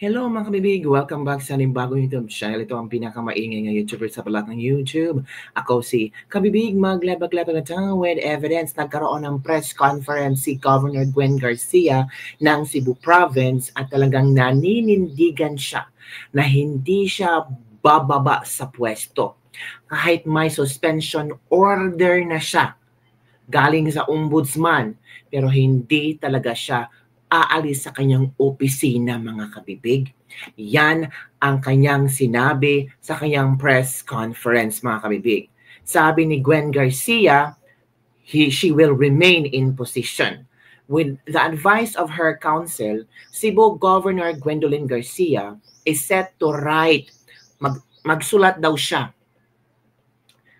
Hello mga kabibig! Welcome back sa ating bagong YouTube channel. Ito ang pinakamaingay ng YouTuber sa balat ng YouTube. Ako si Kabibig, maglabag-labag na tayo with evidence. Nagkaroon ng press conference si Governor Gwen Garcia ng Cebu Province at talagang naninindigan siya na hindi siya bababa sa pwesto. Kahit may suspension order na siya galing sa ombudsman, pero hindi talaga siya aalis sa kanyang opisina, mga kabibig. Yan ang kanyang sinabi sa kanyang press conference, mga kabibig. Sabi ni Gwen Garcia, she will remain in position. With the advice of her counsel, Cebu Governor Gwendolyn Garcia is set to write, magsulat daw siya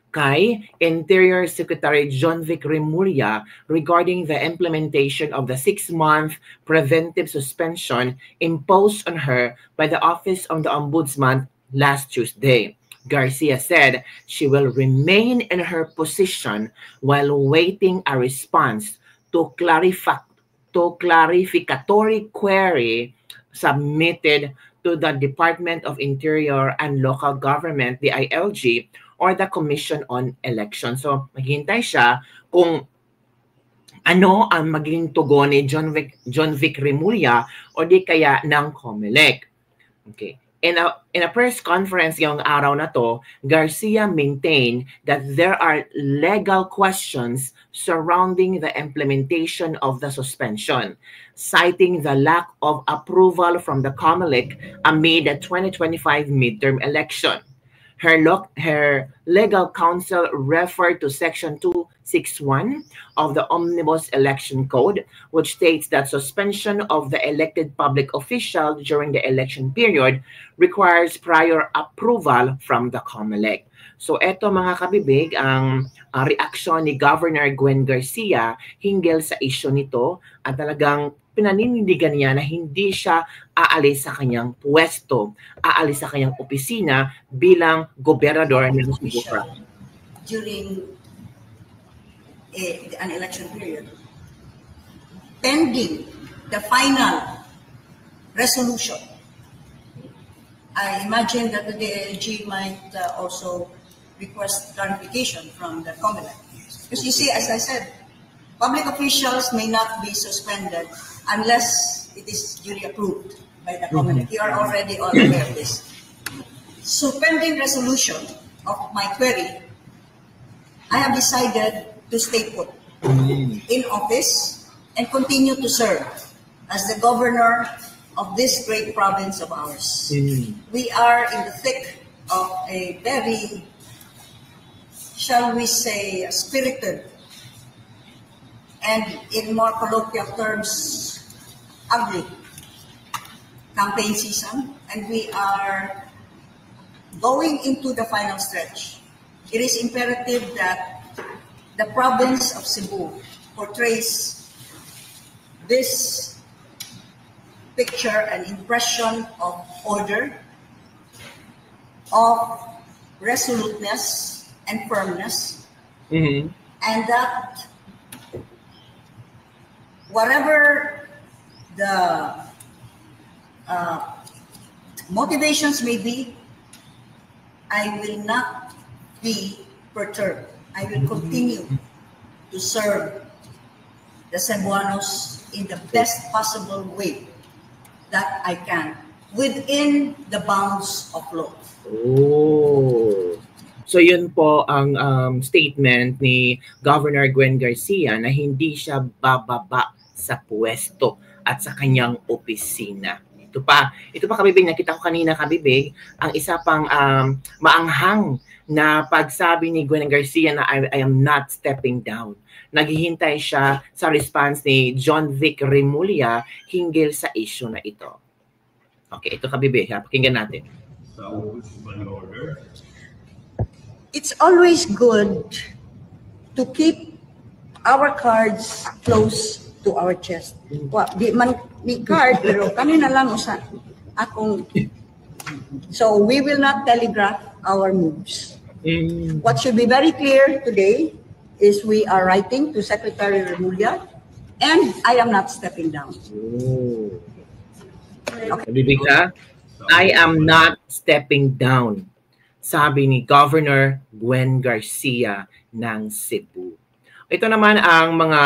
kay Interior Secretary John Vic Remulla regarding the implementation of the 6-month preventive suspension imposed on her by the Office of the Ombudsman last Tuesday. Garcia said she will remain in her position while waiting a response to clarificatory query submitted to the Department of Interior and Local Government, the ILG, or the Commission on Elections. So, maghihintay siya kung ano ang magiging tugon ni John Vic Remulla o di kaya ng COMELEC. Okay. In a press conference ngayong araw na to, Garcia maintained that there are legal questions surrounding the implementation of the suspension, citing the lack of approval from the COMELEC amid the 2025 midterm election. Her legal counsel referred to Section 261 of the Omnibus Election Code, which states that suspension of the elected public official during the election period requires prior approval from the COMELEC. So eto mga kabibig, ang reaksyon ni Governor Gwen Garcia hinggil sa issue nito at talagang pinaninindigan niya na hindi siya aalis sa kanyang pwesto, aalis sa kanyang opisina bilang gobernador ng Cebu Province. During an election period, pending the final resolution, I imagine that the DLG might also request clarification from the COMELEC. Because you see, as I said, public officials may not be suspended unless it is duly approved by the COMELEC. You are already all aware of this. So pending resolution of my query, I have decided to stay put in office and continue to serve as the governor of this great province of ours. We are in the thick of a very, shall we say, spirited and in more colloquial terms, ugly campaign season, and we are going into the final stretch. It is imperative that the province of Cebu portrays this picture and impression of order, of resoluteness and firmness, and that whatever the motivations may be, I will not be perturbed. I will continue to serve the Cebuanos in the best possible way that I can within the bounds of law. Oh. So yun po ang statement ni Governor Gwen Garcia na hindi siya bababa sa pwesto at sa kanyang opisina. Ito pa kabibig, nakita ko kanina kabibig, ang isa pang maanghang na pagsabi ni Gwen Garcia na I am not stepping down. Naghihintay siya sa response ni John Vic Remulla hinggil sa issue na ito. Okay, ito kabibig, pakinggan natin. It's always good to keep our cards close to our chest. Di man ni card, pero kanina lang usa akong. So we will not telegraph our moves. What should be very clear today is we are writing to Secretary Remulla, and I am not stepping down. Bibig ha? I am not stepping down, sabi ni Governor Gwen Garcia ng Cebu. Ito naman ang mga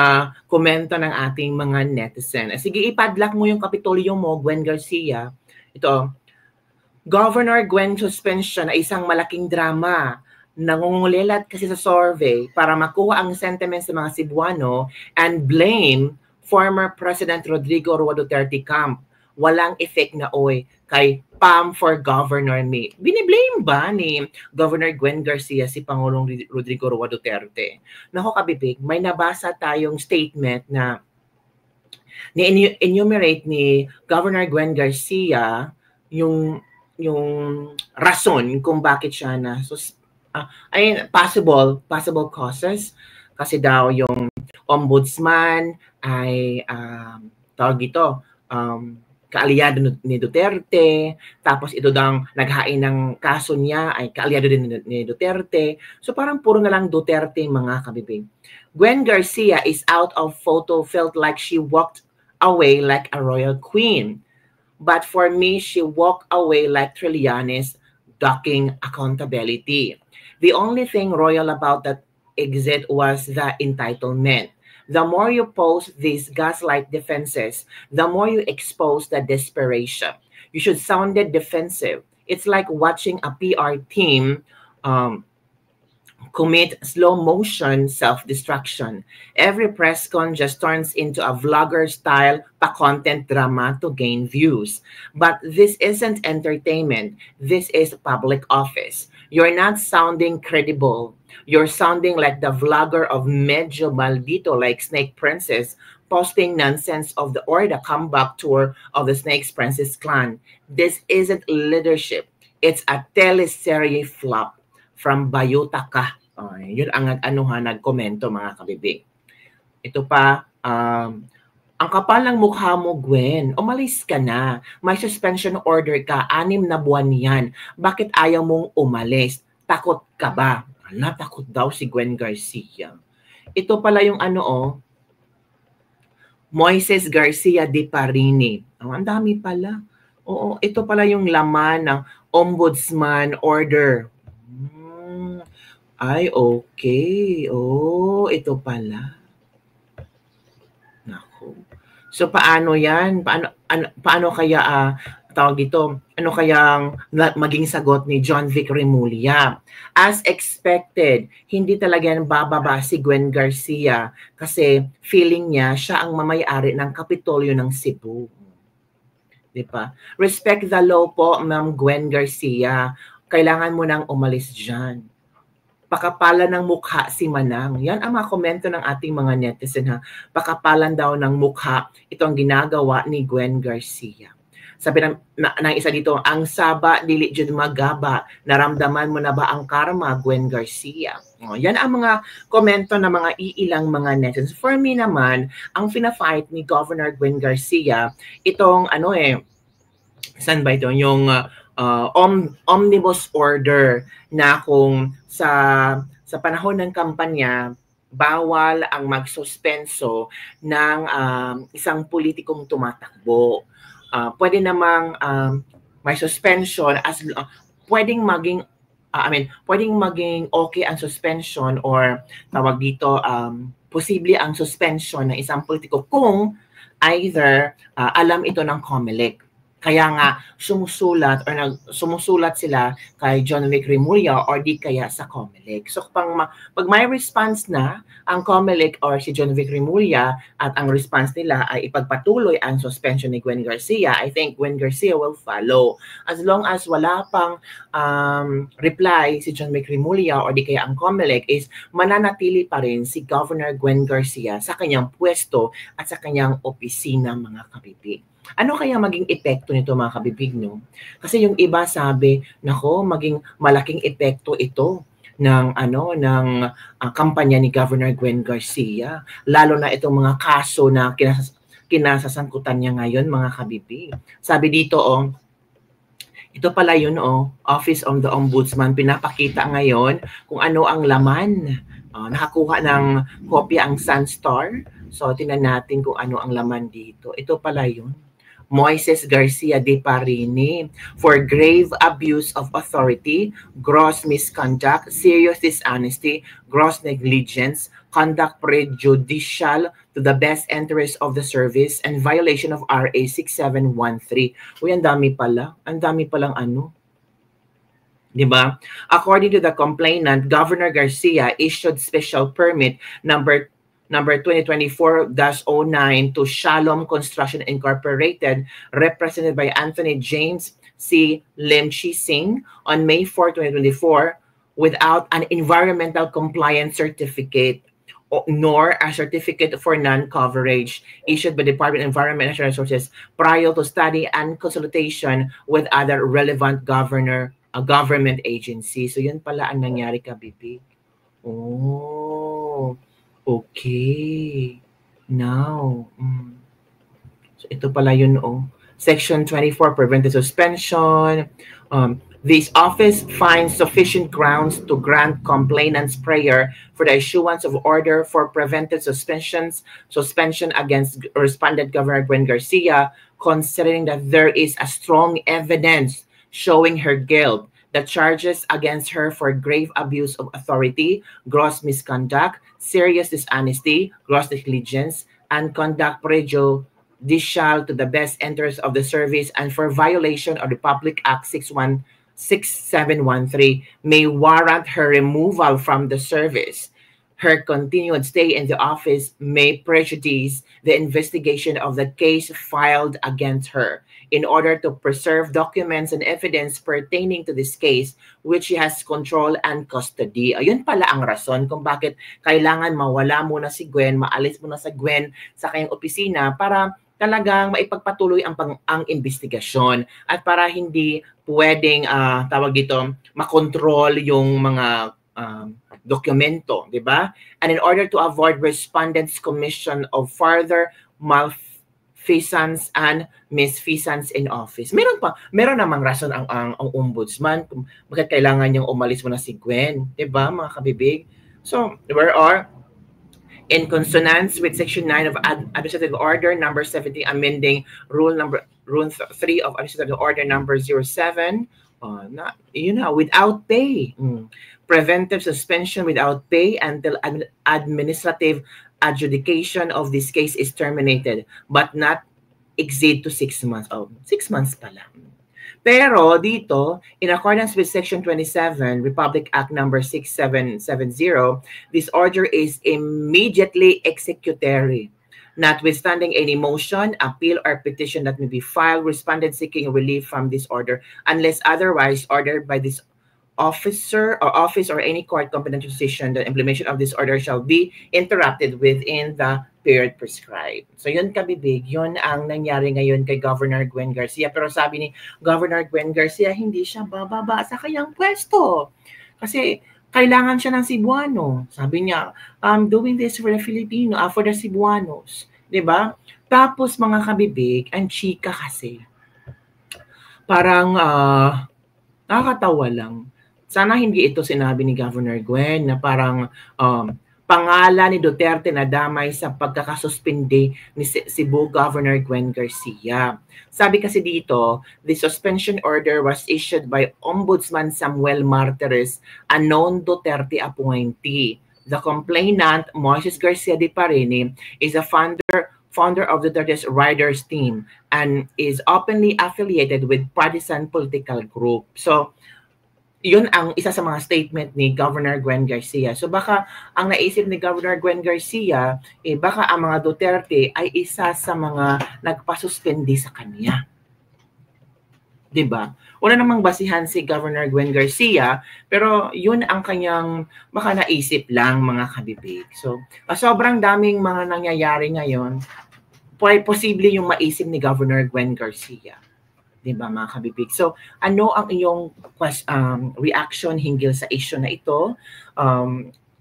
komento ng ating mga netizen. Sige, ipadlock mo yung Kapitolyo mo, Gwen Garcia. Ito, Governor Gwen suspension ay isang malaking drama. Nangungulilat kasi sa survey para makuha ang sentiments ng mga Cebuano and blame former President Rodrigo Roa Duterte camp. Walang effect na kay PAM for Governor me. Biniblame ba ni Governor Gwen Garcia si Pangulong Rodrigo Roa Duterte? Nako kabibig, may nabasa tayong statement na ni-enumerate ni Governor Gwen Garcia yung rason kung bakit siya na ay possible causes kasi daw yung ombudsman ay tawag ito kaalyado ni Duterte, tapos ito daw naghain ng kaso niya ay kaalyado din ni Duterte. So parang puro na lang Duterte mga kabibig. Gwen Garcia is out of photo, felt like she walked away like a royal queen. But for me, she walked away like Trillanes ducking accountability. The only thing royal about that exit was the entitlement. The more you post these gaslight defenses, the more you expose the desperation. You should sound it defensive. It's like watching a PR team commit slow motion self-destruction. Every press con just turns into a vlogger style pa-content drama to gain views. But this isn't entertainment. This is public office. You're not sounding credible. You're sounding like the vlogger of Medyo Maldito, like Snake Princess, posting nonsense of the comeback tour of the Snake Princess clan. This isn't leadership. It's a teleserye flop from Bayuta Ka. Yun ang nagkomento mga kabibig. Ito pa, ang kapal ng mukha mo, Gwen. Umalis ka na. May suspension order ka. 6 na buwan yan. Bakit ayaw mong umalis? Takot ka ba? Natakot daw si Gwen Garcia. Ito pala yung Moises Garcia de Parini. Ang dami pala. Oo, ito pala yung laman ng ombudsman order. Ay, okay. Oh, ito pala. Nako. So paano 'yan? Paano kaya tawag dito? Ano kayang maging sagot ni John Vic Remulla? As expected, hindi talaga bababa si Gwen Garcia kasi feeling niya siya ang mamayari ng Kapitolyo ng Cebu. Di ba? Respect the law po, Ma'am Gwen Garcia. Kailangan mo nang umalis diyan. Pakapalan ng mukha si Manang. Yan ang mga komento ng ating mga netizen ha. Pakapalan daw ng mukha itong ginagawa ni Gwen Garcia. Sabi ng isa dito, ang saba dili jud magaba. Naramdaman mo na ba ang karma, Gwen Garcia? Yan ang mga komento ng mga iilang mga netizens. For me naman, ang fina-fight ni Governor Gwen Garcia, itong saan ba ito? Yung omnibus order na kung sa panahon ng kampanya, bawal ang magsuspenso ng isang politikong tumatakbo. Pwede namang may suspension as pwedeng maging pwedeng maging okay ang suspension or tawag dito posible ang suspension ng isang politiko kung either alam ito ng COMELEC. Kaya nga sumusulat sila kay John Vic Remulla or di kaya sa COMELEC. So pag may response na ang COMELEC or si John Vic Remulla at ang response nila ay ipagpatuloy ang suspension ni Gwen Garcia, I think Gwen Garcia will follow. As long as wala pang reply si John Vic Remulla or di kaya ang COMELEC is mananatili pa rin si Governor Gwen Garcia sa kanyang pwesto at sa kanyang opisina mga kabibig. Ano kaya maging epekto nito mga kabibig, no? Kasi yung iba sabi, nako, maging malaking epekto ito ng kampanya ni Governor Gwen Garcia, lalo na itong mga kaso na kinasasangkutan niya ngayon mga kabibig. Sabi dito ito pala yun Office of the Ombudsman, pinapakita ngayon kung ano ang laman. Nakakuha ng kopya ang Sunstar. So tingnan natin kung ano ang laman dito. Ito pala yun. Moises Garcia de Parini for grave abuse of authority, gross misconduct, serious dishonesty, gross negligence, conduct prejudicial to the best interest of the service, and violation of RA 6713. Uy, ang dami pala. Ang dami palang ano. Diba? According to the complainant, Governor Garcia issued special permit number 2024-09 to Shalom Construction Incorporated, represented by Anthony James C. Limchi Singh on May 4, 2024, without an environmental compliance certificate nor a certificate for non-coverage issued by the Department of Environment and Natural Resources prior to study and consultation with other relevant government agency. So yun pala ang nangyari, Kabibig. Oh, okay. Now, so ito pala yun, Section 24, preventive suspension. This office finds sufficient grounds to grant complainant's prayer for the issuance of order for preventive suspension against respondent Governor Gwen Garcia, considering that there is a strong evidence showing her guilt. The charges against her for grave abuse of authority, gross misconduct, serious dishonesty, gross negligence, and conduct prejudicial to the best interest of the service, and for violation of the Public Act 6713 may warrant her removal from the service. Her continued stay in the office may prejudice the investigation of the case filed against her in order to preserve documents and evidence pertaining to this case which she has control and custody. Ayun pala ang rason kung bakit kailangan mawala muna si Gwen, maalis muna sa Gwen sa kanyang opisina para talagang maipagpatuloy ang investigasyon at para hindi pwedeng makontrol yung mga dokumento, di ba? And in order to avoid respondents' commission of further malfeasance and misfeasance in office. Meron namang rason ang ombudsman kung bakit kailangan niyang umalis muna si Gwen, di ba, mga kabibig? So, where are in consonance with Section 9 of Administrative Order Number 70, amending Rule 3 of Administrative Order Number 07, without pay. Preventive suspension without pay until administrative adjudication of this case is terminated, but not exceed to 6 months. 6 months pala. Pero dito, in accordance with Section 27, Republic Act Number 6770, this order is immediately executory. Notwithstanding any motion, appeal, or petition that may be filed, respondent seeking relief from this order, unless otherwise ordered by this officer or office or any court competent decision, the implementation of this order shall be interrupted within the period prescribed. So yun, kabibig, yun ang nangyari ngayon kay Governor Gwen Garcia. Pero sabi ni Governor Gwen Garcia, hindi siya bababa sa kanyang pwesto. Kasi kailangan siya ng Cebuano. Sabi niya, I'm doing this for the Filipino, for the Cebuanos. Diba? Tapos mga kabibig, ang chika kasi. Parang nakakatawa lang. Sana hindi ito sinabi ni Governor Gwen na parang pangalan ni Duterte na damay sa pagkakasuspindi ni Cebu Governor Gwen Garcia. Sabi kasi dito, the suspension order was issued by Ombudsman Samuel Martires, a known Duterte appointee. The complainant, Moises Garcia de Parini, is a founder of Duterte's Riders team and is openly affiliated with partisan political group. So, yun ang isa sa mga statement ni Governor Gwen Garcia. So baka ang naisip ni Governor Gwen Garcia, baka ang mga Duterte ay isa sa mga nagpasuspindi sa kanya. Diba? Wala namang basihan si Governor Gwen Garcia, pero yun ang kanyang baka naisip lang, mga kabibig. So, sobrang daming mga nangyayari ngayon, posible yung maisip ni Governor Gwen Garcia. Diba, mga kabibig? So, ano ang iyong reaction hinggil sa issue na ito?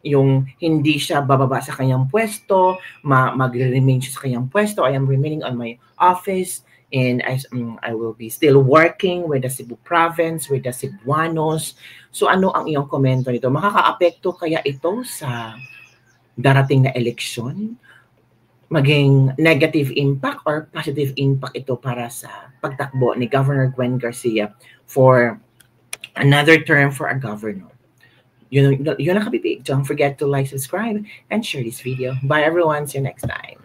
Yung hindi siya bababa sa kanyang pwesto, mag-remain siya sa kanyang pwesto. I am remaining on my office and I will be still working with the Cebu province, with the Cebuanos. So, ano ang iyong komento nito? Makakaapekto kaya ito sa darating na eleksyon? maging negative impact or positive impact ito para sa pagtakbo ni Governor Gwen Garcia for another term for a governor. Yun ang kabibig. Don't forget to like, subscribe, and share this video. Bye everyone. See you next time.